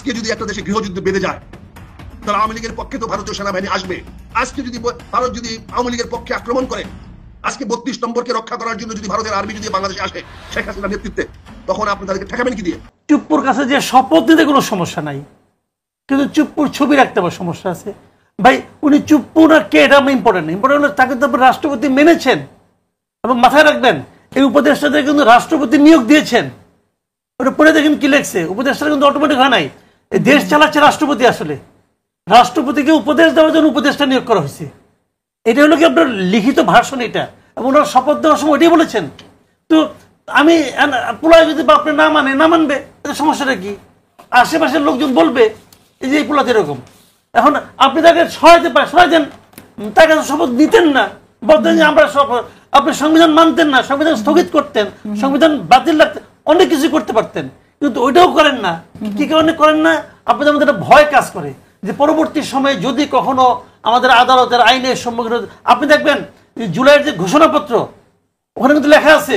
আজকে যদি একটা দেশে গৃহযুদ্ধ বেঁধে যায়, তাহলে আওয়ামী লীগের পক্ষে তো ভারতীয় সেনাবাহিনী আসবে। আজকে যদি ভারত যদি আওয়ামী লীগের পক্ষে আক্রমণ করে, আজকে 32 নম্বরকে রক্ষা করার জন্য যদি ভারতের আর্মি যদি বাংলাদেশে আসে শেখ হাসিনার নেতৃত্বে, তখন আপনি তাদেরকে ঠেকাবেন কি দিয়ে? চুপ্পুর কাছে যে শপথ নিতে কোনো সমস্যা নাই, কিন্তু চুপ্পুর ছবি রাখতে আবার সমস্যা আছে। ভাই উনি চুপ্পু না কে এটা ইম্পর্টেন্ট, ইম্পর্টেন্ট তাকে তো রাষ্ট্রপতি মেনেছেন। এবং মাথায় রাখবেন এই উপদেষ্টাদের কিন্তু রাষ্ট্রপতি নিয়োগ দিয়েছেন। ওটা পড়ে দেখেন কি লেখছে, উপদেষ্টা কিন্তু অটোমেটিক হয় নাই, এই দেশ চালাচ্ছে রাষ্ট্রপতি। আসলে রাষ্ট্রপতিকে উপদেশ দেওয়ার জন্য উপদেষ্টা নিয়োগ করা হয়েছে। এটা হলো কি আপনার লিখিত ভাষণ এটা, এবং ওনার শপথ দেওয়ার সময় ওটাই বলেছেন। তো আমি পোলায় যদি আপনি না মানবে, সমস্যাটা কি? আশেপাশের লোকজন বলবে এই যে এই পোলাতে এরকম। এখন আপনি তাকে সরাই দেন, তার কাছে শপথ দিতেন না, বলতেন যে আমরা আপনি সংবিধান মানতেন না, সংবিধান স্থগিত করতেন, সংবিধান বাতিল রাখতেন, অনেক কিছু করতে পারতেন, কিন্তু ওইটাও করেন না। কি কারণে করেন না? আপনাদের মধ্যে একটা ভয় কাজ করে যে পরবর্তী সময়ে যদি কখনো আমাদের আদালতের আইনের সম্মুখীন, আপনি দেখবেন জুলাইয়ের যে ঘোষণাপত্র, ওখানে কিন্তু লেখা আছে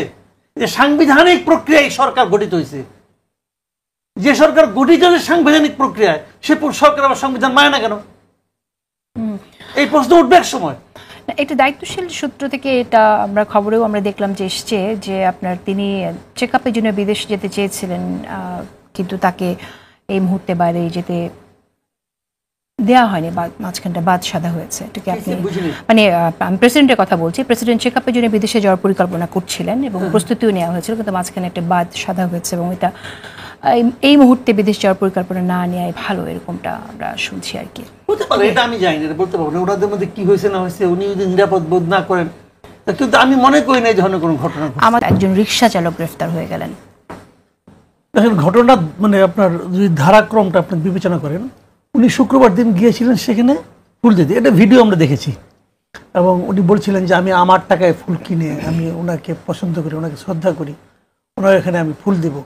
যে সাংবিধানিক প্রক্রিয়ায় সরকার গঠিত হয়েছে। যে সরকার গঠিত হয়েছে সাংবিধানিক প্রক্রিয়ায়, সে সরকার আবার সংবিধান মানে না কেন? এই প্রশ্ন উঠবে এক সময়। এটা দায়িত্বশীল সূত্র থেকে এটা আমরা খবরেও আমরা দেখলাম যে এসছে যে আপনার তিনি চেক আপের জন্য বিদেশ যেতে চেয়েছিলেন, কিন্তু তাকে এই মুহূর্তে বাইরে যেতে দেওয়া হয়নি, মাঝখানটা বাদ সাধা হয়েছে। এটাকে আপনি মানে আমি প্রেসিডেন্টের কথা বলছি, প্রেসিডেন্ট চেক আপের জন্য বিদেশে যাওয়ার পরিকল্পনা করছিলেন এবং প্রস্তুতিও নেওয়া হয়েছিল, কিন্তু মাঝখানে একটা বাদ সাধা হয়েছে এবং এটা এই মুহূর্তে বিদেশ যাওয়ার পরিকল্পনা না নেওয়াই ভালো, এরকমটা আমরা শুনছি আর কি। বলতে পারবো এটা আমি জানি না, বলতে পারবো না ওনাদের মধ্যে কি হয়েছে না হয়েছে, উনি যদি নিরাপদ বোধ না করেন, কিন্তু আমি মনে করি না এই ধরনের কোনো ঘটনা। আমার একজন রিক্সা চালক গ্রেফতার হয়ে গেলেন। দেখেন ঘটনা মানে আপনার যদি ধারাক্রমটা আপনি বিবেচনা করেন, উনি শুক্রবার দিন গিয়েছিলেন সেখানে ফুল দিতে, এটা ভিডিও আমরা দেখেছি, এবং উনি বলছিলেন যে আমি আমার টাকায় ফুল কিনে আমি ওনাকে পছন্দ করি, ওনাকে শ্রদ্ধা করি, ওনার এখানে আমি ফুল দিব।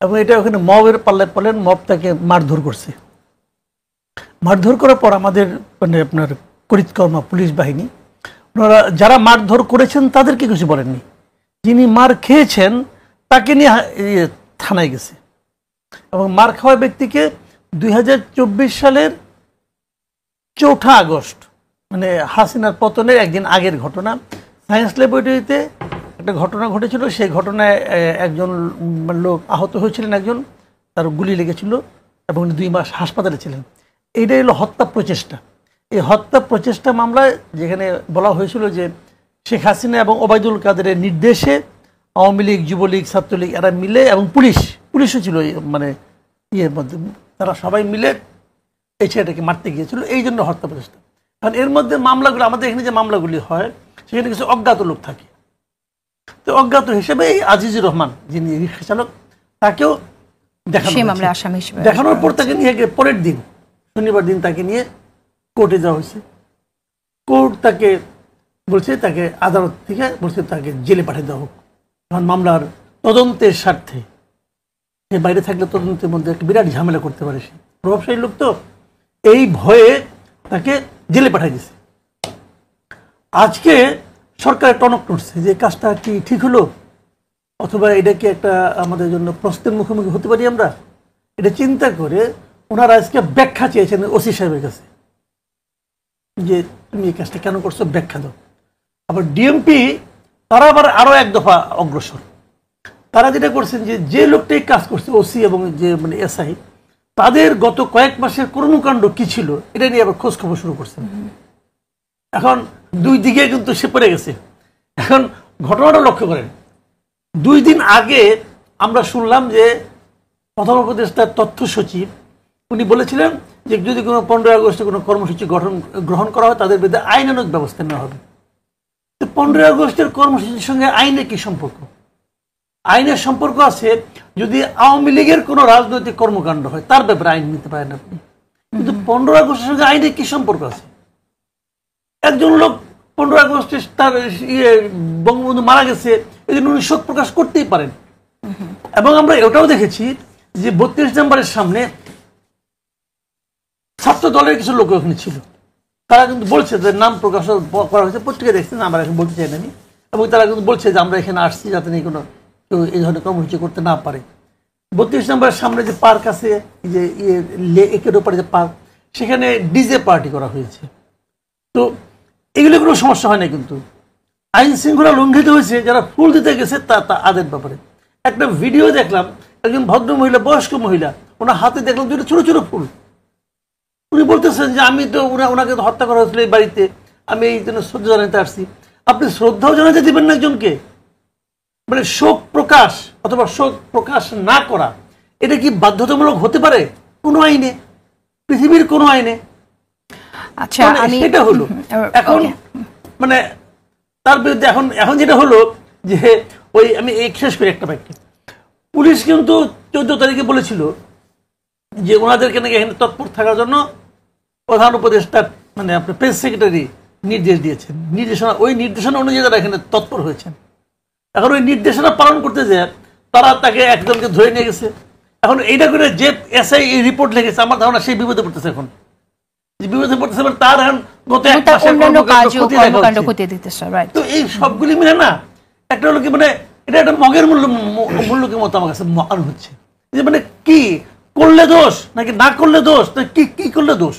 এবং এটা ওখানে মবের পাল্লায় পড়লেন, মব তাকে মারধর করছে। মারধর করার পর আমাদের মানে আপনার করিতকর্মা পুলিশ বাহিনী, ওনারা যারা মারধর করেছেন তাদেরকে কিছু বলেননি, যিনি মার খেয়েছেন তাকে নিয়ে থানায় গেছে। এবং মার খাওয়া ব্যক্তিকে 2024 সালের 4 আগস্ট মানে হাসিনার পতনের একদিন আগের ঘটনা, সায়েন্স ল্যাবরেটরিতে একটা ঘটনা ঘটেছিল। সেই ঘটনায় একজন লোক আহত হয়েছিলেন, একজন তার গুলি লেগেছিল এবং 2 মাস হাসপাতালে ছিলেন। এইটাই হলো হত্যা প্রচেষ্টা। এই হত্যা প্রচেষ্টা মামলায় যেখানে বলা হয়েছিল যে শেখ হাসিনা এবং ওবায়দুল কাদেরের নির্দেশে আওয়ামী লীগ, যুবলীগ, ছাত্রলীগ এরা মিলে এবং পুলিশও ছিল মানে ইয়ের মধ্যে, তারা সবাই মিলে এই ছেলেটাকে মারতে গিয়েছিল, এই জন্য হত্যা প্রচেষ্টা। কারণ এর মধ্যে মামলাগুলো আমাদের এখানে যে মামলাগুলি হয় সেখানে কিছু অজ্ঞাত লোক থাকে। তো অজ্ঞাত হিসেবে এই আজিজুর রহমান যিনি রিক্সা চালক, তাকেও দেখানোর পর তাকে নিয়ে পরের দিন শনিবার দিন তাকে নিয়ে কোর্টে যাওয়া হয়েছে। কোর্ট তাকে বলছে, তাকে আদালত থেকে বলছে তাকে জেলে পাঠিয়ে দেওয়া হোক, কারণ মামলার তদন্তের স্বার্থে। সে বাইরে থাকলে তদন্তের মধ্যে একটা বিরাট ঝামেলা করতে পারে, সে প্রভাবশালী লোক, তো এই ভয়ে তাকে জেলে পাঠিয়ে দিয়েছে। আজকে সরকার টনক নড়ছে যে কাজটা কি ঠিক হলো, অথবা এটা কি একটা আমাদের জন্য প্রশ্নের মুখোমুখি হতে পারি আমরা। এটা চিন্তা করে ওনারা আজকে ব্যাখ্যা চেয়েছেন ওসি সাহেবের কাছে যে তুমি এই কাজটা কেন করছো, ব্যাখ্যা দাও। আবার ডিএমপি তারা আবার আরো এক দফা অগ্রসর, তারা যেটা করছেন যে লোকটাই কাজ করছে ওসি এবং যে মানে এসআই, তাদের গত কয়েক মাসের কর্মকাণ্ড কি ছিল এটা নিয়ে আবার খোঁজ খবর শুরু করছেন। এখন 2 দিকে কিন্তু সে পড়ে গেছে। এখন ঘটনাটা লক্ষ্য করেন, 2 দিন আগে আমরা শুনলাম যে প্রধান উপদেষ্টার তথ্য সচিব উনি বলেছিলেন যে যদি কোনো 15 আগস্টে কোনো কর্মসূচি গ্রহণ করা হয় তাদের বিরুদ্ধে আইনানুগ ব্যবস্থা নেওয়া হবে। তো 15 আগস্টের কর্মসূচির সঙ্গে আইনের কি সম্পর্ক? আইনের সম্পর্ক আছে যদি আওয়ামী লীগের কোনো রাজনৈতিক কর্মকাণ্ড হয় তার ব্যাপারে আইন নিতে পারেন আপনি, কিন্তু 15 আগস্টের সঙ্গে আইনের কি সম্পর্ক আছে? একজন লোক 15 আগস্টে তার বঙ্গবন্ধু মারা গেছে, এই জন্য উনি শোক প্রকাশ করতেই পারেন। এবং আমরা এটাও দেখেছি যে 32 নম্বরের সামনে ছাত্র দলের কিছু লোক ওখানে ছিল, তারা কিন্তু বলছে যে নাম প্রকাশ করা হয়েছে, পত্রিকা দেখছেন, আমরা এখন বলতে চাই না, এবং তারা কিন্তু বলছে যে আমরা এখানে আসছি যাতে নেই কোনো কেউ এই ধরনের কর্মসূচি করতে না পারে। 32 নম্বরের সামনে যে পার্ক আছে, যে একের ওপরে যে পার্ক, সেখানে ডিজে পার্টি করা হয়েছে। তো এগুলো কোনো সমস্যা হয় না, কিন্তু আইন শৃঙ্খলা লঙ্ঘিত হয়েছে যারা ফুল দিতে গেছে তা তাদের ব্যাপারে। একটা ভিডিও দেখলাম, একজন ভদ্র মহিলা, বয়স্ক মহিলা, ওনার হাতে দেখলাম দুটো ছোট ছোট ফুল। উনি বলতেছেন যে আমি তো ওনাকে হত্যা করা হয়েছিল এই বাড়িতে, আমি এই জন্য শ্রদ্ধা জানাতে আসছি। আপনি শ্রদ্ধাও জানাতে দিবেন না একজনকে? মানে শোক প্রকাশ অথবা শোক প্রকাশ না করা, এটা কি বাধ্যতামূলক হতে পারে কোনো আইনে, পৃথিবীর কোনো আইনে? আচ্ছা, সেটা হলো এখন মানে তার বিরুদ্ধে এখন যেটা হলো যে ওই আমি শেষ করি একটা বাক্যে। পুলিশ কিন্তু 14 তারিখে বলেছিল যে ওনাদেরকে নাকি এখানে তৎপর থাকার জন্য প্রধান উপদেষ্টা মানে আপনার প্রেস সেক্রেটারি নির্দেশ দিয়েছেন, ওই নির্দেশনা অনুযায়ী তারা এখানে তৎপর হয়েছেন। এখন ওই নির্দেশনা পালন করতে যায় তারা তাকে একজনকে ধরে নিয়ে গেছে। এখন এইটা করে যে এসআই এই রিপোর্ট লিখেছে, আমার ধারণা সেই বিপদে পড়তেছে। এখন বিপদে পড়তেছে তার এখন গত এক মাসে ক্ষতি দিতেছে। তো এই সবগুলি মিলে না একটা হলো কি, মানে এটা একটা মগের মূল্যকে মতো আমার কাছে মনে হচ্ছে যে মানে কি করলে দোষ নাকি না করলে দোষ, কি করলে দোষ,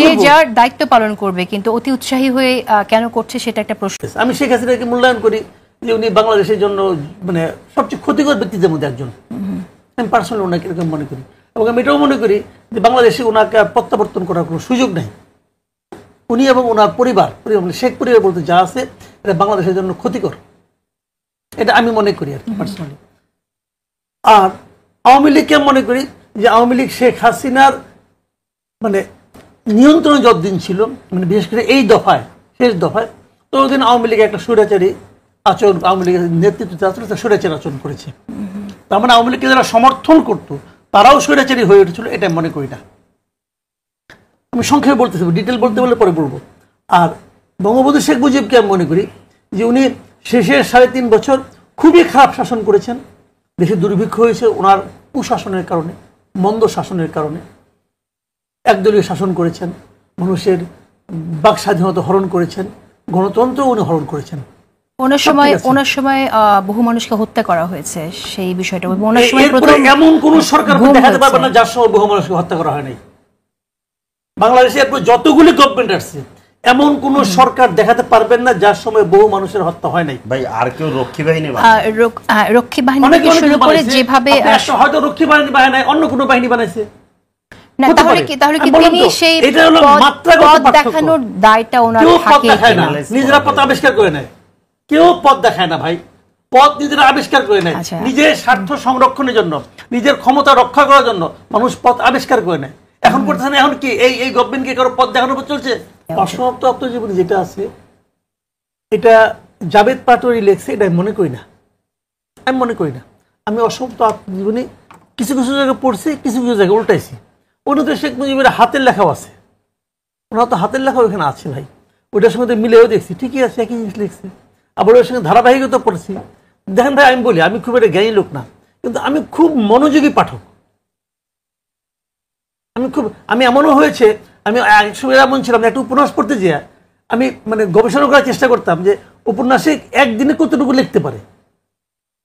যে যার দায়িত্ব পালন করবে, কিন্তু অতি উৎসাহী হয়ে কেন করছে সেটা একটা প্রশ্ন। আমি শেখ হাসিনাকে মূল্যায়ন করি যে উনি বাংলাদেশের জন্য মানে সবচেয়ে ক্ষতিকর ব্যক্তিদের মধ্যে একজন। আমি পার্সোনালি ওনাকে এরকম মনে করি, এবং আমি এটাও মনে করি যে বাংলাদেশে ওনাকে প্রত্যাবর্তন করার কোনো সুযোগ নেই। উনি এবং ওনার পরিবার শেখ পরিবার বলতে যা আছে এটা বাংলাদেশের জন্য ক্ষতিকর, এটা আমি মনে করি আর কি পার্সোনালি। আর আওয়ামী লীগকে মনে করি যে আওয়ামী লীগ শেখ হাসিনার মানে নিয়ন্ত্রণ যতদিন ছিল, মানে বিশেষ করে এই দফায়, শেষ দফায়, ততদিন আওয়ামী লীগ একটা স্বৈরাচারী আচরণ, আওয়ামী লীগের নেতৃত্বে আসলে স্বৈরাচারী আচরণ করেছে। তার মানে আওয়ামী লীগকে যারা সমর্থন করতো তারাও স্বৈরাচারী হয়ে উঠেছিল, এটা মনে করি না। আমি সংক্ষেপে বলতেছি, ডিটেল বলতে বলে পরে বলবো। আর বঙ্গবন্ধু শেখ মুজিবকে আমি মনে করি যে উনি শেষের 3.5 বছর খুবই খারাপ শাসন করেছেন। দেশে দুর্ভিক্ষ হয়েছে ওনার কুশাসনের কারণে, মন্দ শাসনের কারণে। একদলীয় শাসন করেছেন, মানুষের বাক স্বাধীনতা হরণ করেছেন, গণতন্ত্র উনি হরণ করেছেন। ওনার সময় বহু মানুষকে হত্যা করা হয়েছে, সেই বিষয়টা এমন কোন সরকার দেখাতে পারবে না যার সময় বহু মানুষকে হত্যা করা হয় নাই। বাংলাদেশে এরপর যতগুলি গভর্নমেন্ট আসছে এমন কোন সরকার দেখাতে পারবেন না যার সময় বহু মানুষের হত্যা হয় নাই। ভাই আর কেউ রক্ষী বাহিনী থেকে শুরু করে যেভাবে হয়তো রক্ষী বাহিনী বানায় নাই, অন্য কোনো বাহিনী বানাইছে। তাহলে কি তিনি সেই পথ দেখানোর দায়টা ওনার থাকে? নিজেরা পথ আবিষ্কার করে নেয়, কেউ পথ দেখায় না ভাই, পথ নিজেরা আবিষ্কার করে নেয়। নিজের স্বার্থ সংরক্ষণের জন্য, নিজের ক্ষমতা রক্ষা করার জন্য মানুষ পথ আবিষ্কার করে নেয়। এখন করতেছে না, এখন কি এই গভর্নমেন্টকে কারো পথ দেখানোর উপর চলছে? অসমাপ্ত আত্মজীবনী যেটা আছে এটা জাভেদ পাটোয়ারি লেখছে, এটা আমি মনে করি না, আমি অসমাপ্ত আত্মজীবনী কিছু কিছু জায়গায় পড়ছি, কিছু কিছু জায়গায় উল্টাইছি। ওনাতে শেখ মুজিবের হাতের লেখাও আছে, ওনার তো হাতের লেখাও এখানে আছে ভাই, ওইটার সঙ্গে মিলেও দেখছি, ঠিকই আছে, একই জিনিস লিখছে। আবার ওর সঙ্গে ধারাবাহিকতা পড়ছি। দেখেন ভাই, আমি বলি আমি খুব একটা জ্ঞানী লোক না, কিন্তু আমি খুব মনোযোগী পাঠক। আমি এমনও হয়েছে, আমি এক সময় এমন ছিলাম একটা উপন্যাস পড়তে যেয়ে আমি মানে গবেষণা করার চেষ্টা করতাম যে উপন্যাসে একদিনে কতটুকু লিখতে পারে,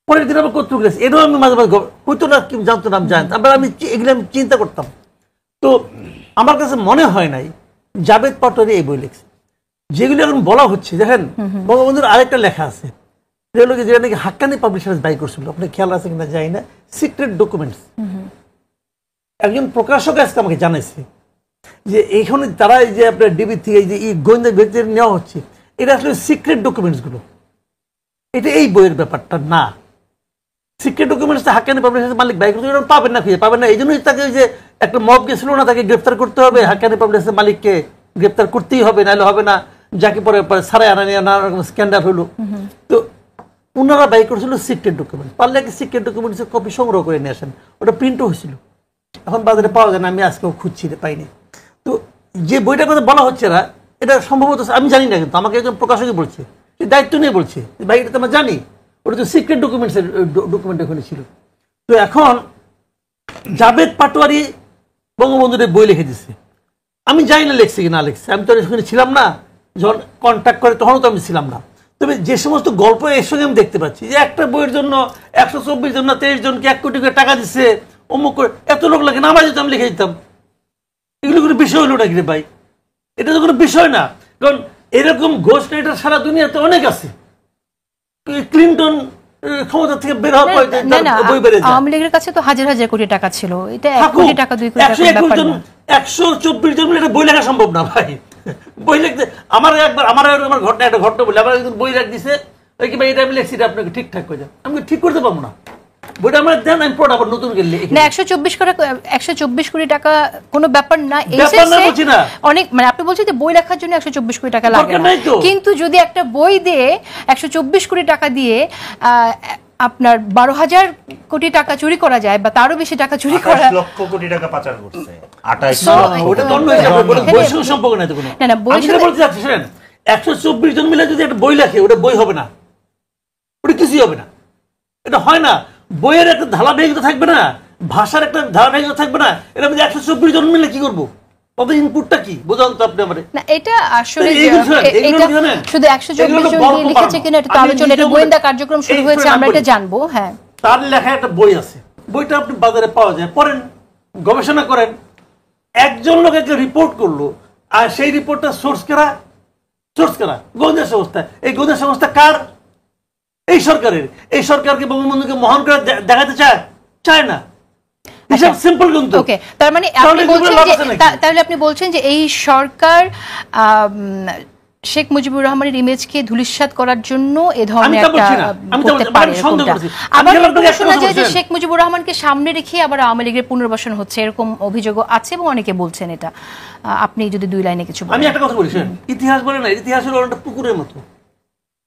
পরের দিন আবার কতটুকু লিখছে, এটাও আমি মাঝে মাঝে হইতো না, জানতো না, তারপরে আমি এগুলো আমি চিন্তা করতাম। তো আমার কাছে মনে হয় নাই জাভেদ পাটোয়ারি এই বই লিখছে যেগুলি এখন বলা হচ্ছে। দেখেন বঙ্গবন্ধুর আরেকটা লেখা আছে, যেটা নাকি হাক্কানি পাবলিশার্স বাই করছিল, আপনার খেয়াল আছে কিনা জানি না, সিক্রেট ডকুমেন্টস। একজন প্রকাশক আজকে আমাকে জানাইছে যে এইখানে তারা এই যে আপনার ডিবি থেকে যে এই গোয়েন্দা ব্যক্তিদের নেওয়া হচ্ছে, এটা আসলে সিক্রেট ডকুমেন্টস গুলো, এটা এই বইয়ের ব্যাপারটা না। সিক্রেট ডকুমেন্টস হাক্কানি পাবলিশার্স মালিক বাই করতে পাবেন না, খুঁজে পাবেন না। এই জন্যই তাকে যে একটা মব গেছিল না, তাকে গ্রেফতার করতে হবে, হাক্কানি পাবলিশার্স মালিককে গ্রেফতার করতেই হবে, নাহলে হবে না, যাকে পরে সারাই আনা নিয়ে নানা রকম স্ক্যান্ডাল হলো। তো ওনারা বাই করেছিল সিক্রেট ডকুমেন্টস, পারলে একটা সিক্রেট ডকুমেন্টসের কপি সংগ্রহ করে নিয়ে আসেন, ওটা প্রিন্টও হয়েছিল, এখন বাজারে পাওয়া যায় না, আমি আজকেও খুঁজছি পাইনি। তো যে বইটার কথা বলা হচ্ছে না, এটা সম্ভবত আমি জানি না, কিন্তু আমাকে একজন প্রকাশকই বলছে, দায়িত্ব নিয়ে বলছে ভাই এটা তো আমরা জানি, ওটা তো সিক্রেট ডকুমেন্টসের ডকুমেন্ট ওখানে ছিল। তো এখন জাভেদ পাটোয়ারি বঙ্গবন্ধুর বই লিখে দিচ্ছে, আমি জানি না লিখছে কি না লিখছে, আমি তো ওখানে ছিলাম না, যখন কন্ট্যাক্ট করে তখনও তো আমি ছিলাম না। তবে যে সমস্ত গল্প এর সঙ্গে আমি দেখতে পাচ্ছি যে একটা বইয়ের জন্য 124 জন না 23 জনকে 1 কোটি করে টাকা দিচ্ছে, অমুক করে, এত লোক লাগে না, আমরা যেতাম লিখে দিতাম। এগুলো কোনো বিষয় হলো নাকি রে ভাই? এটা তো কোনো বিষয় না। কারণ এরকম ঘোষ রাইটার সারা দুনিয়াতে অনেক আছে। ক্লিনটন ক্ষমতা থেকে বের হওয়ার পর বই বেড়ে যায়। আওয়ামী লীগের কাছে তো হাজার হাজার কোটি টাকা ছিল, এটা 1 কোটি টাকা 2 কোটি টাকা ব্যাপার না। 124 জন মিলে বই লেখা সম্ভব না ভাই। বই লিখতে আমার একটা ঘটনা বলি, আমার একজন বই রাখ দিছে, ওই কি ভাই এটা আমি লিখছি, এটা আপনাকে ঠিকঠাক করে দেন। আমি ঠিক করতে পারবো না, বইটা আমার দেন, আমি পড়া আবার নতুন করে লিখি না। 124 কোটি টাকা কোনো ব্যাপার না। অনেক মানে আপনি বলছেন যে বই লেখার জন্য 124 কোটি টাকা লাগে না, কিন্তু যদি একটা বই দিয়ে 124 কোটি টাকা দিয়ে আপনার 12,000 কোটি টাকা চুরি করা যায় বা তারও বেশি টাকা চুরি করা, 28 লক্ষ কোটি টাকা পাচার করছে, 28 লক্ষ, ওটা তো অন্য হিসাবে, বই সঙ্গে সম্পর্ক নাই তো কোনো। না বই আমি বলতে চাচ্ছি শুনেন, 124 জন মিলে যদি একটা বই লেখে, ওটা বই হবে না, ওটা কিছুই হবে না, এটা হয় না। বইয়ের একটা ধারাবাহিকতা থাকবে না, ভাষার একটা ধারাবাহিকতা থাকবে না। এর মধ্যে 124 জন মিলে কি করবো? ওদের ইনপুটটা কি বোঝান তো আপনি আমারে। না এটা আসলে এটা শুধু 124 জন লিখেছে কিনা এটা তো আলোচনা, এটা গোয়েন্দা কার্যক্রম শুরু হয়েছে, আমরা এটা জানবো। হ্যাঁ, তার লেখা একটা বই আছে, বইটা আপনি বাজারে পাওয়া যায়, পড়েন, গবেষণা করেন। একজন লোক একটা রিপোর্ট করলো, আর সেই রিপোর্টটা সোর্স করা গোয়েন্দা সংস্থা। এই গোয়েন্দা সংস্থা কার? এই সরকারের। এই সরকারকে বঙ্গবন্ধুকে মহান করে দেখাতে চায় না। ওকে, তার মানে তাহলে আপনি বলছেন যে এই সরকার শেখ মুজিবুর রহমানের ইমেজকে ধূলিসাৎ করার জন্য এ ধরনের আবার শোনা যায় যে শেখ মুজিবুর রহমানকে সামনে রেখে আবার আওয়ামী লীগের পুনর্বাসন হচ্ছে, এরকম অভিযোগও আছে এবং অনেকে বলছেন এটা। আপনি যদি 2 লাইনে কিছু বলেন। আমি একটা কথা বলি, ইতিহাস বলে না, ইতিহাস হলো একটা পুকুরের মতো।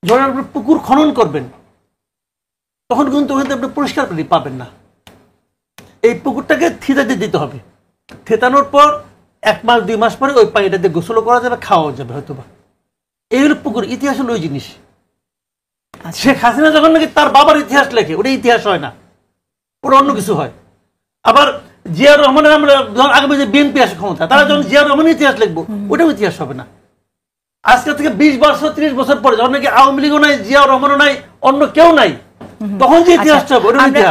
যখন আপনি পুকুর খনন করবেন তখন কিন্তু ওখানে আপনি পরিষ্কার পাবেন না। এই পুকুরটাকে থিতাতে দিতে হবে, থেতানোর পর 1 মাস 2 মাস পরে ওই পানিটাতে গোসল করা যাবে, খাওয়া যাবে হয়তো বা। এই হলো পুকুর। ইতিহাস হলো ওই জিনিস। শেখ হাসিনা যখন নাকি তার বাবার ইতিহাস লেখে, ওটা ইতিহাস হয় না, ওটা অন্য কিছু হয়। আবার জিয়া রহমানের, আমরা আগামী যে বিএনপি আসে ক্ষমতা, তারা যখন জিয়া রহমানের ইতিহাস লিখবো, ওটাও ইতিহাস হবে না। আজকে থেকে 20 বছর 30 বছর পরে যখন নাকি আওয়ামী লীগও নাই, জিয়া রহমানও নাই, অন্য কেউ নাই, তখন যে ইতিহাসটা হবে,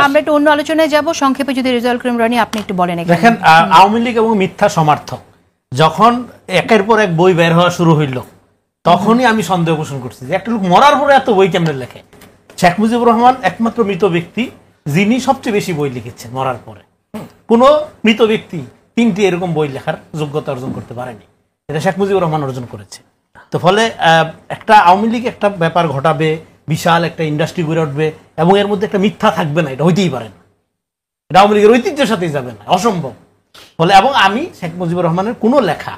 আমরা একটু অন্য আলোচনায় যাব। সংক্ষেপে যদি রেজাউল করিম রানী আপনি একটু বলেন। দেখেন, আওয়ামী লীগ এবং মিথ্যা সমর্থক যখন একের পর এক বই বের হওয়া শুরু হইল, তখনই আমি সন্দেহ পোষণ করছি যে একটা লোক মরার পরে এত বই কেমনে লেখে। শেখ মুজিবুর রহমান একমাত্র মৃত ব্যক্তি যিনি সবচেয়ে বেশি বই লিখেছেন মরার পরে। কোনো মৃত ব্যক্তি 3টি এরকম বই লেখার যোগ্যতা অর্জন করতে পারেনি, এটা শেখ মুজিবুর রহমান অর্জন করেছে। তো ফলে একটা আওয়ামী লীগ একটা ব্যাপার ঘটাবে, বিশাল একটা ইন্ডাস্ট্রি গড়ে উঠবে এবং এর মধ্যে একটা মিথ্যা থাকবে না, এটা হইতেই পারে না। এটা আওয়ামী লীগের ঐতিহ্যের সাথেই যাবে না, অসম্ভব। ফলে এবং আমি শেখ মুজিবুর রহমানের কোনো লেখা,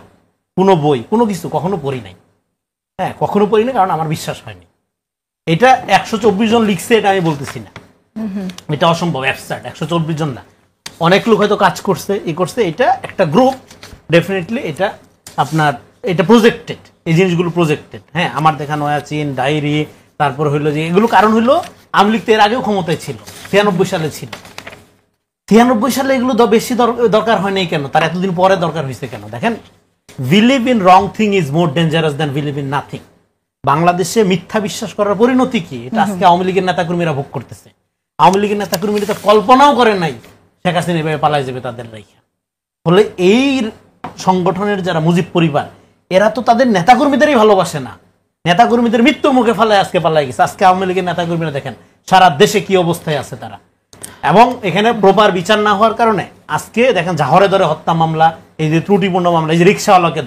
কোনো বই, কোনো কিছু কখনো পড়ি নাই। হ্যাঁ, কখনো পড়ি না, কারণ আমার বিশ্বাস হয়নি। এটা 124 জন লিখছে এটা আমি বলতেছি না, এটা অসম্ভব, অ্যাবসার্ড। 124 জন না, অনেক লোক হয়তো কাজ করছে, করছে। এটা একটা গ্রুপ, ডেফিনেটলি এটা আপনার এটা প্রজেক্টেড, এই জিনিসগুলো প্রজেক্টেড। হ্যাঁ, আমার দেখা নয়াচিন ডায়েরি, তারপর হইলো যে এগুলো কারণ হইলো আওয়ামী লীগ তো এর আগেও ক্ষমতায় ছিল, 93 সালে ছিল। 93 সালে এগুলো বেশি দরকার হয় নাই কেন, তার এতদিন পরে দরকার হয়েছে কেন? দেখেন, believe in wrong thing is more dangerous than believe in nothing. বাংলাদেশে মিথ্যা বিশ্বাস করার পরিণতি কি, এটা আজকে আওয়ামী লীগের নেতাকর্মীরা ভোগ করতেছে। আওয়ামী লীগের নেতাকর্মীরা তো কল্পনাও করে নাই শেখ হাসিনা এভাবে পালায় যাবে তাদের রাইখা। ফলে এই সংগঠনের যারা মুজিব পরিবার, এরা তো তাদের নেতাকর্মীদেরই ভালোবাসে না, নেতাকর্মীদের মৃত্যু মুখে ফালায় আজকে পালাই গেছে। আজকে আওয়ামী লীগের নেতাকর্মীরা দেখেন সারা দেশে কি অবস্থায় আছে তারা, এবং এখানে প্রপার বিচার না হওয়ার কারণে আজকে দেখেন ঝাহরে ধরে হত্যা মামলা, এই যে ত্রুটিপূর্ণ মামলা, এই যে রিক্সাওয়ালাকে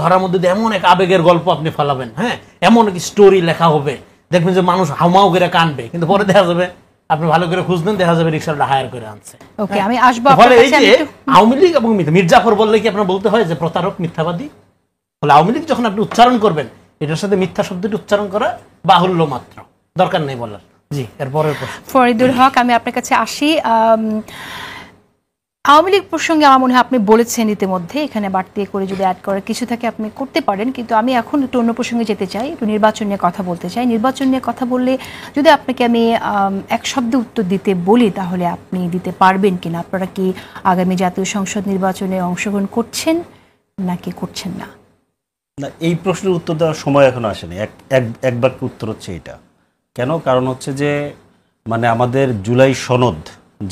ধরার মধ্যে এমন এক আবেগের গল্প আপনি ফেলাবেন, হ্যাঁ, এমন এক স্টোরি লেখা হবে, দেখবেন যে মানুষ হাউমাউ করে কানবে, কিন্তু পরে দেখা যাবে আপনি ভালো করে খুঁজবেন, দেখা যাবে রিক্সাওয়ালা হায়ার করে আনছে। ওকে, আমি আসবো। ফলে এই যে আওয়ামী লীগ এবং মির্জাফর বললে কি আপনার বলতে হয় যে প্রতারক, মিথ্যাবাদী? ফলে আওয়ামী লীগ যখন আপনি উচ্চারণ করবেন, এটার সাথে মিথ্যা শব্দটি উচ্চারণ করা বাহুল্য মাত্র, দরকার নেই বলার। জি, এরপরের প্রশ্ন। ফরিদুল হক, আমি আপনার কাছে আসি। আওয়ামী লীগ প্রসঙ্গে আমার মনে হয় আপনি বলেছেন ইতিমধ্যে, এখানে বাড়তি করে যদি অ্যাড করার কিছু থাকে আপনি করতে পারেন, কিন্তু আমি এখন একটু অন্য প্রসঙ্গে যেতে চাই, একটু নির্বাচন নিয়ে কথা বলতে চাই। নির্বাচন নিয়ে কথা বললে যদি আপনাকে আমি এক শব্দে উত্তর দিতে বলি, তাহলে আপনি দিতে পারবেন কিনা? আপনারা কি আগামী জাতীয় সংসদ নির্বাচনে অংশগ্রহণ করছেন নাকি করছেন না? না, এই প্রশ্নের উত্তর দেওয়ার সময় এখনো আসেনি। এক বাক্য উত্তর হচ্ছে এটা। কেন? কারণ হচ্ছে যে মানে আমাদের জুলাই সনদ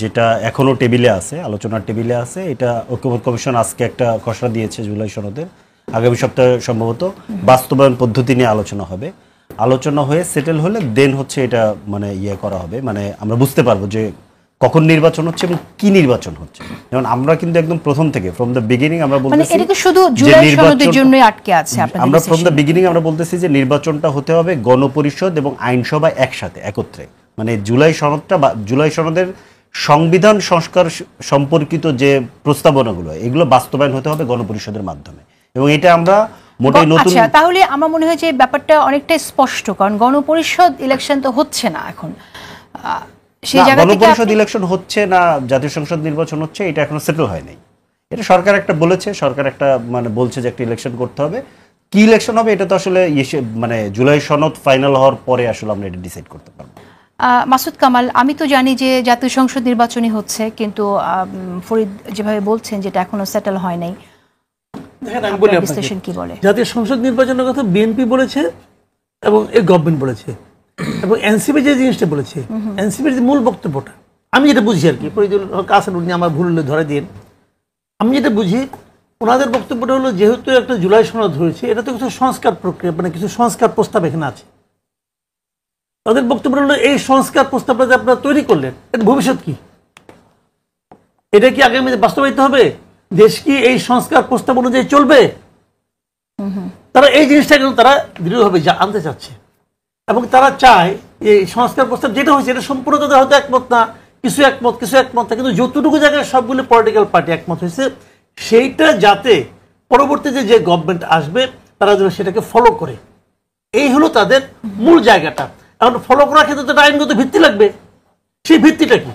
যেটা এখনো টেবিলে আছে, আলোচনার টেবিলে আছে, এটা ঐক্যমত্য কমিশন আজকে একটা খসড়া দিয়েছে জুলাই সনদের। আগামী সপ্তাহে সম্ভবত বাস্তবায়ন পদ্ধতি নিয়ে আলোচনা হবে। আলোচনা হয়ে সেটেল হলে দেন হচ্ছে এটা মানে ইয়ে করা হবে, মানে আমরা বুঝতে পারবো যে কখন নির্বাচন হচ্ছে এবং কি নির্বাচন হচ্ছে। যেমন আমরা কিন্তু একদম প্রথম থেকে ফ্রম দ্য বিগিনিং আমরা বলতেছি এটা কি শুধু জুলাই সনদের জন্যই আটকে আছে আপনাদের? আমরা ফ্রম দ্য বিগিনিং আমরা বলতেছি যে নির্বাচনটা হতে হবে গণপরিষদ এবং আইনসভা একসাথে একত্রে। মানে জুলাই সনদটা বা জুলাই সনদের সংবিধান সংস্কার সম্পর্কিত যে প্রস্তাবনাগুলো এগুলো বাস্তবায়ন হতে হবে গণপরিষদের মাধ্যমে, এবং এটা আমরা মোটেই নতুন। আচ্ছা, তাহলে আমার মনে হয় যে ব্যাপারটা অনেকটা স্পষ্ট, কারণ গণপরিষদ ইলেকশন তো হচ্ছে না এখন। সেই জায়গা থেকে গণপরিষদ ইলেকশন হচ্ছে না, জাতীয় সংসদ নির্বাচন হচ্ছে, এটা এখনো সেটেল হয় নাই। এটা সরকার একটা বলেছে, সরকার একটা মানে বলছে যে একটা ইলেকশন করতে হবে। কি ইলেকশন হবে এটা তো আসলে মানে জুলাই সনদ ফাইনাল হওয়ার পরে আসলে আমরা এটা ডিসাইড করতে পারবো। মাসুদ কামাল, আমি তো জানি যে জাতীয় সংসদ নির্বাচনই হচ্ছে, কিন্তু ফরিদ যেভাবে বলছেন যেটা এখনো সেটেল হয় নাই, দেখেন আমি বলি বিশ্লেষণ কি বলে? জাতীয় সংসদ নির্বাচনের কথা বিএনপি বলেছে এবং এই গভর্নমেন্ট বলেছে এবং এনসিপি যে জিনিসটা বলেছে, এনসিপির যে মূল বক্তব্যটা আমি যেটা বুঝি আর কি, ফরিদুল হক আছেন উনি আমার ভুল হলে ধরে দিন, আমি যেটা বুঝি ওনাদের বক্তব্যটা হলো যেহেতু একটা জুলাই সনদ হয়েছে, এটা তো কিছু সংস্কার প্রক্রিয়া, মানে কিছু সংস্কার প্রস্তাব এখানে আছে। তাদের বক্তব্য হলো এই সংস্কার প্রস্তাবটা যে আপনারা তৈরি করলেন, এর ভবিষ্যৎ কি? এটা কি আগামীতে বাস্তবায়িত হবে? দেশ কি এই সংস্কার প্রস্তাব অনুযায়ী চলবে? তারা এই জিনিসটা কিন্তু তারা দৃঢ়ভাবে আনতে চাচ্ছে এবং তারা চায় এই সংস্কার প্রস্তাব যেটা হয়েছে এটা সম্পূর্ণ তাদের হয়তো একমত না, কিছু একমত না, কিন্তু যতটুকু জায়গায় সবগুলো পলিটিক্যাল পার্টি একমত হয়েছে সেইটা যাতে পরবর্তীতে যে গভর্নমেন্ট আসবে তারা যেন সেটাকে ফলো করে, এই হলো তাদের মূল জায়গাটা। এখন ফলো করার ক্ষেত্রে তো আইনগত ভিত্তি লাগবে, সেই ভিত্তিটা কি?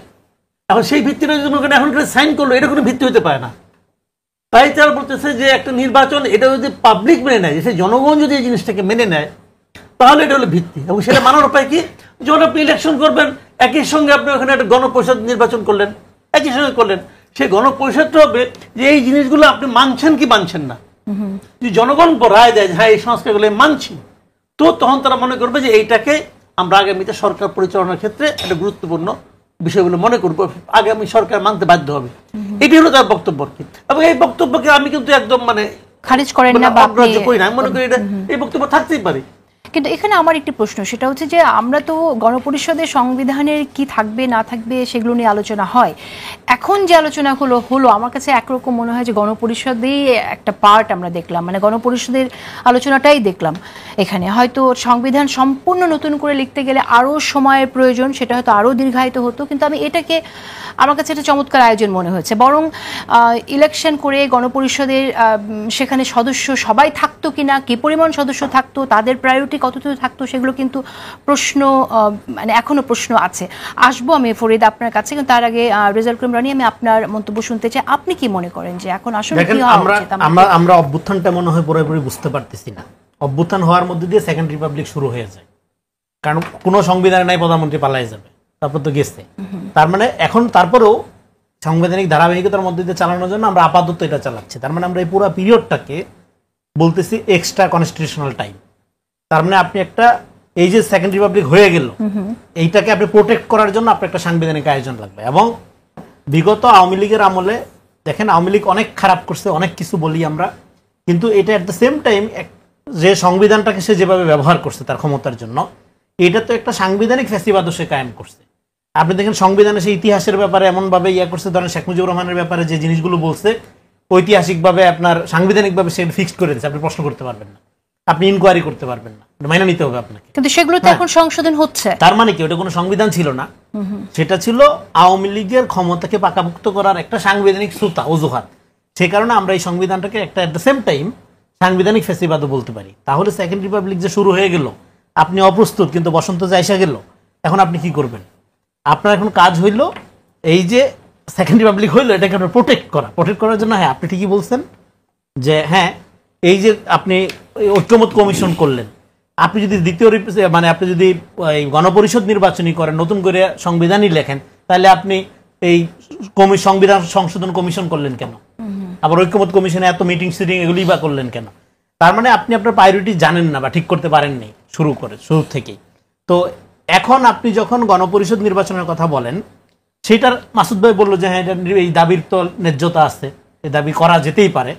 এখন সেই ভিত্তিটা যদি এখন সাইন করলো, এটা কোনো ভিত্তি হতে পারে না। তাই তারা বলতেছে যে একটা নির্বাচন এটা যদি পাবলিক মেনে নেয়, যে জনগণ যদি এই জিনিসটাকে মেনে নেয়, তাহলে এটা হলো ভিত্তি। এবং সেটা মানার উপায় কি? যখন আপনি ইলেকশন করবেন একই সঙ্গে আপনি ওখানে একটা গণপরিষদ নির্বাচন করলেন, একই সঙ্গে করলেন, সেই গণপরিষদটা হবে যে এই জিনিসগুলো আপনি মানছেন কি মানছেন না। যদি জনগণ রায় দেয় হ্যাঁ এই সংস্কারগুলো মানছি, তো তখন তারা মনে করবে যে এইটাকে আমরা আগামীতে সরকার পরিচালনার ক্ষেত্রে একটা গুরুত্বপূর্ণ বিষয়গুলো মনে করবো, আগামী সরকার মানতে বাধ্য হবে। এটি হলো তার বক্তব্য কি। এবং এই বক্তব্যকে আমি কিন্তু একদম মানে খারিজ করেন না বা অগ্রাহ্য করি না, আমি মনে করি এটা এই বক্তব্য থাকতেই পারে। কিন্তু এখানে আমার একটি প্রশ্ন, সেটা হচ্ছে যে আমরা তো গণপরিষদের সংবিধানের কি থাকবে না থাকবে সেগুলো নিয়ে আলোচনা হয়। এখন যে আলোচনা হলো আমার কাছে একরকম মনে হয় যে গণপরিষদেই একটা পার্ট আমরা দেখলাম, মানে গণপরিষদের আলোচনাটাই দেখলাম এখানে। হয়তো সংবিধান সম্পূর্ণ নতুন করে লিখতে গেলে আরও সময়ের প্রয়োজন, সেটা হয়তো আরও দীর্ঘায়িত হতো, কিন্তু আমি এটাকে আমার কাছে একটা চমৎকার আয়োজন মনে হয়েছে। বরং ইলেকশন করে গণপরিষদের সেখানে সদস্য সবাই থাকতো কিনা, কি পরিমাণ সদস্য থাকতো, তাদের প্রায়োরিটি কতটুকু থাকতো, সেগুলো কিন্তু প্রশ্ন, মানে এখনো প্রশ্ন আছে। আসবো আমি ফরিদ আপনার কাছে, কিন্তু তার আগে রেজাউল করিম রানী, আমি আপনার মন্তব্য শুনতে চাই। আপনি কি মনে করেন যে এখন আসলে কি হওয়া উচিত? আমরা অভ্যুত্থানটা মনে হয় পুরোপুরি বুঝতে পারতেছি না। অভ্যুত্থান হওয়ার মধ্যে দিয়ে সেকেন্ড রিপাবলিক শুরু হয়ে যায়, কারণ কোনো সংবিধানে নাই প্রধানমন্ত্রী পালাই যাবে, তারপর তো গেছে। তার মানে এখন তারপরেও সাংবিধানিক ধারাবাহিকতার মধ্যে দিয়ে চালানোর জন্য আমরা আপাতত এটা চালাচ্ছি। তার মানে আমরা এই পুরো পিরিয়ডটাকে বলতেছি এক্সট্রা কনস্টিটিউশনাল টাইম। তার মানে আপনি একটা এই যে সেকেন্ড রিপাবলিক হয়ে গেল, এইটাকে আপনি প্রোটেক্ট করার জন্য আপনার একটা সাংবিধানিক আয়োজন লাগবে। এবং বিগত আওয়ামী লীগের আমলে দেখেন, আওয়ামী লীগ অনেক খারাপ করছে, অনেক কিছু বলি আমরা, কিন্তু এটা এট দ্য সেম টাইম যে সংবিধানটাকে সে যেভাবে ব্যবহার করছে তার ক্ষমতার জন্য, এটা তো একটা সাংবিধানিক ফ্যাসিবাদও সে কায়েম করছে। আপনি দেখেন সংবিধানে সে ইতিহাসের ব্যাপারে এমনভাবে করছে, ধরেন শেখ মুজিবুর রহমানের ব্যাপারে যে জিনিসগুলো বলছে ঐতিহাসিকভাবে আপনার সাংবিধানিকভাবে সে ফিক্সড করে দিচ্ছে, আপনি প্রশ্ন করতে পারবেন না, আপনি ইনকোয়ারি করতে পারবেন না, মাইনে নিতে হবে আপনাকে। কিন্তু সেগুলো তো এখন সংশোধন হচ্ছে। তার মানে কি ওটা কোনো সংবিধান ছিল না, সেটা ছিল আওয়ামী লীগের ক্ষমতাকে পাকাভুক্ত করার একটা সাংবিধানিক সুতা, অজুহাত। সেই কারণে আমরা এই সংবিধানটাকে একটা এট দ্য সেম টাইম সাংবিধানিক ফ্যাসিবাদও বলতে পারি। তাহলে সেকেন্ড রিপাবলিক যে শুরু হয়ে গেল, আপনি অপ্রস্তুত, কিন্তু বসন্ত যে এসে গেল, এখন আপনি কি করবেন? আপনার এখন কাজ হইল এই যে সেকেন্ড রিপাবলিক হইলো এটাকে আপনার প্রোটেক্ট করার জন্য। হ্যাঁ, আপনি ঠিকই বলছেন যে হ্যাঁ, এই যে আপনি ঐক্যমত কমিশন করলেন, আপনি যদি দ্বিতীয় মানে আপনি যদি গণপরিষদ নির্বাচনী করেন, নতুন করে সংবিধানই লেখেন, তাহলে আপনি এই সংবিধান সংশোধন কমিশন করলেন কেন? আবার ঐক্যমত কমিশনে এত মিটিং সিটিং এগুলি বা করলেন কেন? তার মানে আপনি আপনার প্রায়োরিটি জানেন না বা ঠিক করতে পারেননি শুরু থেকেই। তো এখন আপনি যখন গণপরিষদ নির্বাচনের কথা বলেন, সেটার মাসুদ ভাই বললো যে হ্যাঁ এই দাবির তো ন্যায্যতা আছে, এই দাবি করা যেতেই পারে,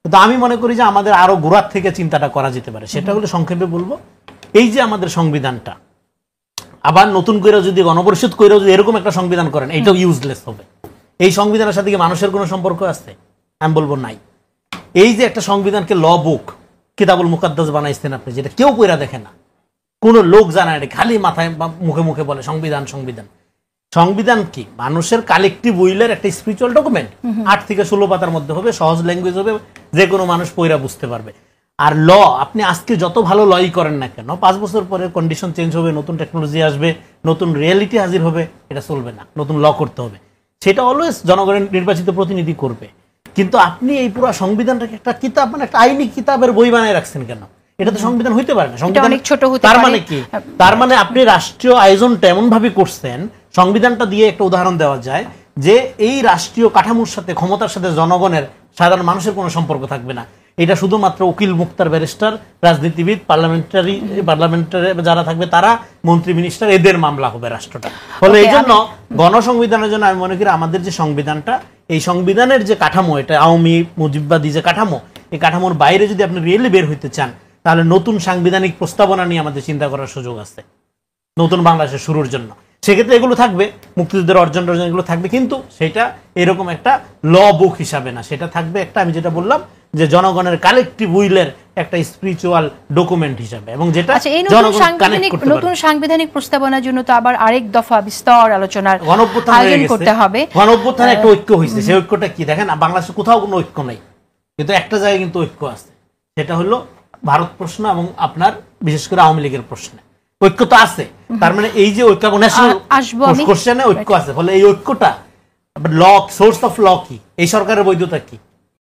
কিন্তু আমি মনে করি যে আমাদের আরো গোড়ার থেকে চিন্তাটা করা যেতে পারে। সেটা হলো সংক্ষেপে বলবো, এই যে আমাদের সংবিধানটা আবার নতুন করে যদি গণপরিষদ করেও যদি এরকম একটা সংবিধান করেন, এইটাও ইউজলেস হবে। এই সংবিধানের সাথে কি মানুষের কোনো সম্পর্ক আছে? আমি বলবো নাই। এই যে একটা সংবিধানকে ল বুক কিতাবুল মুকাদ্দাস বানাইছেন আপনি, যেটা কেউ কইরা দেখে না, কোনো লোক জানে না, খালি মাথায় মুখে মুখে বলে সংবিধান সংবিধান। সংবিধান কি মানুষের কালেকটিভ উইলের একটা স্পিরিচুয়াল ডকুমেন্ট, 8 থেকে 16 পাতার মধ্যে হবে, সহজ ল্যাঙ্গুয়েজ হবে, যে কোনো মানুষ পড়া বুঝতে পারবে। আর ল আপনি আজকে যত ভালো লই করেন না কেন, 5 বছর পরে কন্ডিশন চেঞ্জ হবে, নতুন টেকনোলজি আসবে, নতুন রিয়েলিটি হাজির হবে, এটা চলবে না, নতুন ল করতে হবে। সেটা অলওয়েজ জনগণের নির্বাচিত প্রতিনিধি করবে। কিন্তু আপনি এই পুরো সংবিধানটাকে একটা কিতাব, মানে একটা আইনি কিতাবের বই বানায় রাখছেন কেন? এটা তো সংবিধান হইতে পারে না। সংবিধান অনেক ছোট হতে তার পারে। মানে কি? তার মানে আপনি রাষ্ট্রীয় আয়োজনটা এমন ভাবে করছেন, সংবিধানটা দিয়ে একটা উদাহরণ দেওয়া যায় যে এই রাষ্ট্রীয় কাঠামোর সাথে, ক্ষমতার সাথে জনগণের, সাধারণ মানুষের কোনো সম্পর্ক থাকবে না। এটা শুধুমাত্র উকিল, মুক্তার, ব্যারিস্টার, রাজনীতিবিদ, পার্লামেন্টারি যারা থাকবে তারা, মন্ত্রী, মিনিস্টার, এদের মামলা হবে রাষ্ট্রটা। ফলে এই জন্য গণসংবিধানের জন্য আমি মনে করি আমাদের যে সংবিধানটা, এই সংবিধানের যে কাঠামো, এটা আওয়ামী মুজিববাদী যে কাঠামো, এই কাঠামোর বাইরে যদি আপনি রিয়েলি বের হইতে চান, তাহলে নতুন সাংবিধানিক প্রস্তাবনা নিয়ে আমাদের চিন্তা করার সুযোগ আছে নতুন বাংলাদেশের শুরুর জন্য। সেক্ষেত্রে এগুলো থাকবে, মুক্তিযুদ্ধের অর্জন এগুলো থাকবে, কিন্তু সেটা এরকম একটা ল বুক হিসাবে না, সেটা থাকবে একটা, আমি যেটা বললাম যে জনগণের কালেকটিভ উইলের একটা স্পিরিচুয়াল ডকুমেন্ট হিসাবে, এবং যেটা নতুন সাংবিধানিক প্রস্তাবনার জন্য তো আবার আরেক দফা বিস্তর আলোচনার আয়োজন করতে হবে। গণঅভ্যুত্থানে একটা ঐক্য হয়েছে, সেই ঐক্যটা কি দেখেন, বাংলাদেশে কোথাও কোনো ঐক্য নেই, কিন্তু একটা জায়গায় কিন্তু ঐক্য আছে, সেটা হলো ভারত প্রশ্ন এবং আপনার বিশেষ করে আওয়ামী লীগের প্রশ্নে ঐক্য তো আছে। তার মানে এই যে ঐক্য, ন্যাশনাল কোশ্চেনে ঐক্য আছে, ফলে এই ঐক্যটা ল, সোর্স অফ ল কি, এই সরকারের বৈধতা কি,